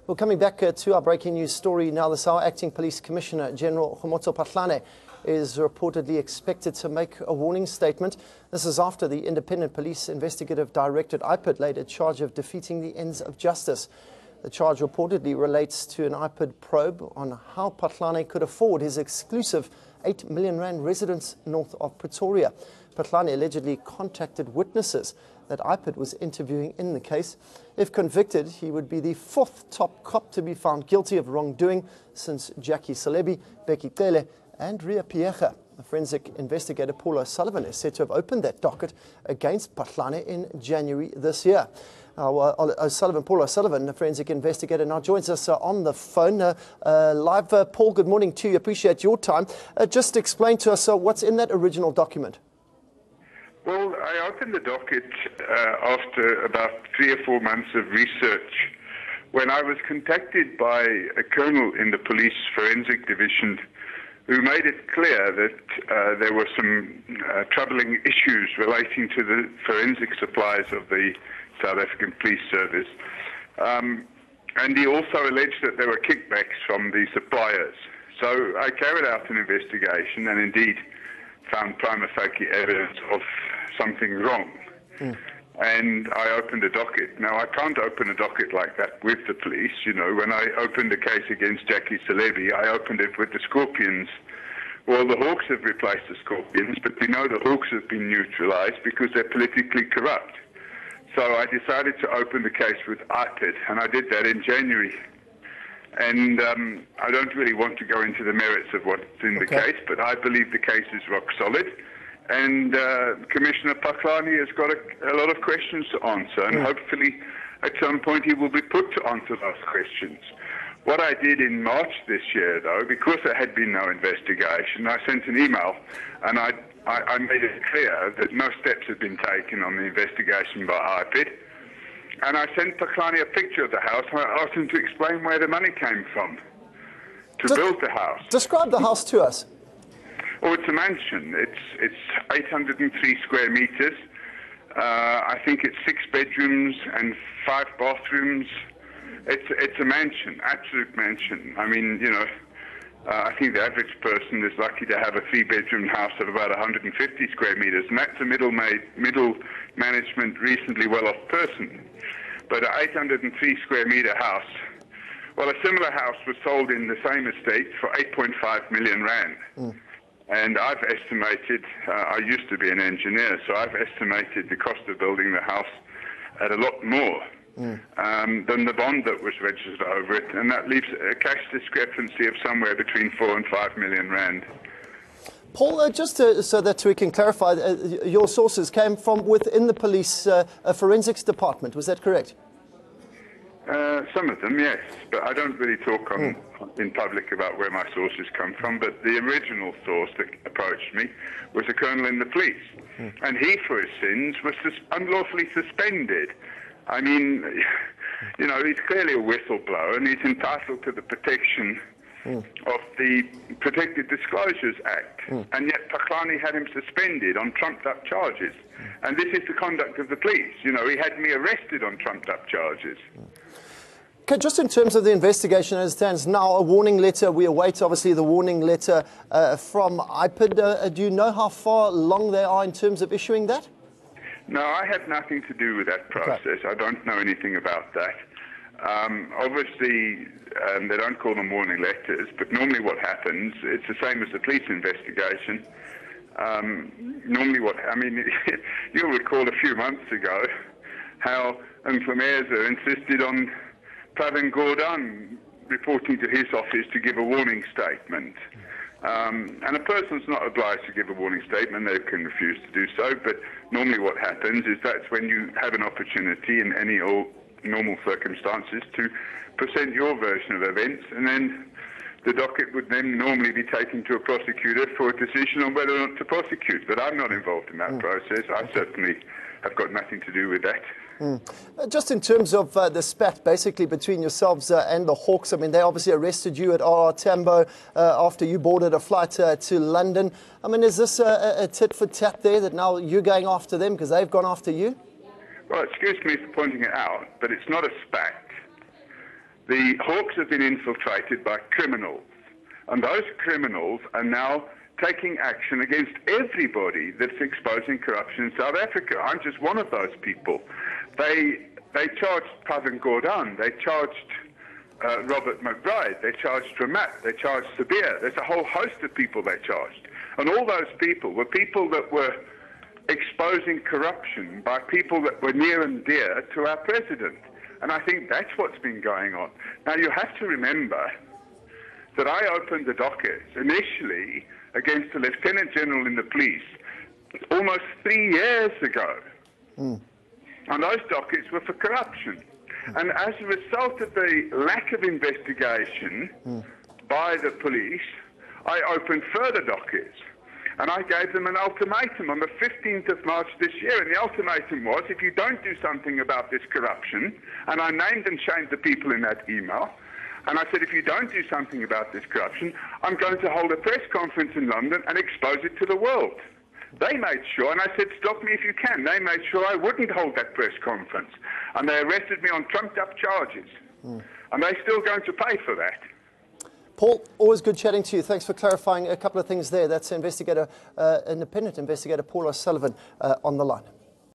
Well, coming back to our breaking news story now this hour, Acting Police Commissioner General Khomotso Phahlane is reportedly expected to make a warning statement. This is after the Independent Police Investigative Directorate Ipid laid a charge of defeating the ends of justice. The charge reportedly relates to an Ipid probe on how Phahlane could afford his exclusive R8 million residence north of Pretoria. Phahlane allegedly contacted witnesses that Ipid was interviewing in the case. If convicted, he would be the fourth top cop to be found guilty of wrongdoing since Jackie Salebi, Becky Tele and Ria Piecha. The forensic investigator Paul O'Sullivan is said to have opened that docket against Phahlane in January this year. Paul O'Sullivan, the forensic investigator, now joins us on the phone live. Paul, good morning to you. Appreciate your time. Just explain to us what's in that original document. Well, I opened the docket after about 3 or 4 months of research when I was contacted by a colonel in the police forensic division who made it clear that there were some troubling issues relating to the forensic supplies of the South African Police Service. And he also alleged that there were kickbacks from the suppliers. So I carried out an investigation and indeed found prima facie evidence of something wrong. And I opened a docket. Now, I can't open a docket like that with the police. You know, when I opened a case against Jackie Salebi, I opened it with the Scorpions. Well, the Hawks have replaced the Scorpions, but we know the Hawks have been neutralized because they're politically corrupt. So I decided to open the case with Ipid, and I did that in January. And I don't really want to go into the merits of what's in the case, but I believe the case is rock solid. And Commissioner Phahlane has got a lot of questions to answer, and hopefully at some point he will be put to answer those questions. What I did in March this year, though, because there had been no investigation, I sent an email and I made it clear that no steps had been taken on the investigation by Ipid. And I sent Phahlane a picture of the house and I asked him to explain where the money came from to build the house. Describe the house to us. Oh, it's a mansion. It's 803 square meters. I think it's 6 bedrooms and 5 bathrooms. It's a mansion, absolute mansion. I mean, you know, I think the average person is lucky to have a 3-bedroom house of about 150 square meters, and that's a middle management, reasonably well-off person. But an 803 square meter house, well, a similar house was sold in the same estate for 8.5 million rand. And I've estimated, I used to be an engineer, so I've estimated the cost of building the house at a lot more than the bond that was registered over it, and that leaves a cash discrepancy of somewhere between 4 and 5 million rand. Paul, just so that we can clarify, your sources came from within the police forensics department, was that correct? Some of them, yes, but I don't really talk in public about where my sources come from, but the original source that approached me was a colonel in the police, and he, for his sins, was unlawfully suspended. I mean, you know, he's clearly a whistleblower, and he's entitled to the protection of the Protected Disclosures Act, and yet Phahlane had him suspended on trumped-up charges. And this is the conduct of the police. You know, he had me arrested on trumped-up charges. Okay, just in terms of the investigation as it stands now, a warning letter, we await obviously the warning letter from Ipid. Do you know how far along they are in terms of issuing that? No, I have nothing to do with that process. Okay. I don't know anything about that. Obviously, they don't call them warning letters, but normally what happens, it's the same as the police investigation. Normally you'll recall a few months ago how Mfumeza insisted on Pravin Gordhan reporting to his office to give a warning statement. And a person's not obliged to give a warning statement, they can refuse to do so, but normally what happens is that's when you have an opportunity in any normal circumstances to present your version of events, and then the docket would then normally be taken to a prosecutor for a decision on whether or not to prosecute. But I'm not involved in that process. I certainly have got nothing to do with that. Just in terms of the spat basically between yourselves and the Hawks, I mean, they obviously arrested you at RR Tambo after you boarded a flight to London. I mean, is this a tit for tat there that now you're going after them because they've gone after you? Well, excuse me for pointing it out, but it's not a spat. the Hawks have been infiltrated by criminals, and those criminals are now taking action against everybody that's exposing corruption in South Africa. I'm just one of those people. They charged Pavan Gordhan, they charged Robert McBride, they charged Ramat, they charged Sabir. There's a whole host of people they charged. And all those people were people that were exposing corruption by people that were near and dear to our president. And I think that's what's been going on. Now, you have to remember that I opened the docket initially against a lieutenant general in the police almost 3 years ago. And those dockets were for corruption. And as a result of the lack of investigation by the police, I opened further dockets. And I gave them an ultimatum on the 15th of March this year. And the ultimatum was, if you don't do something about this corruption, and I named and shamed the people in that email, and I said, if you don't do something about this corruption, I'm going to hold a press conference in London and expose it to the world. They made sure, and I said, stop me if you can. They made sure I wouldn't hold that press conference. And they arrested me on trumped-up charges. And they're still going to pay for that. Paul, always good chatting to you. Thanks for clarifying a couple of things there. That's independent investigator Paul O'Sullivan on the line.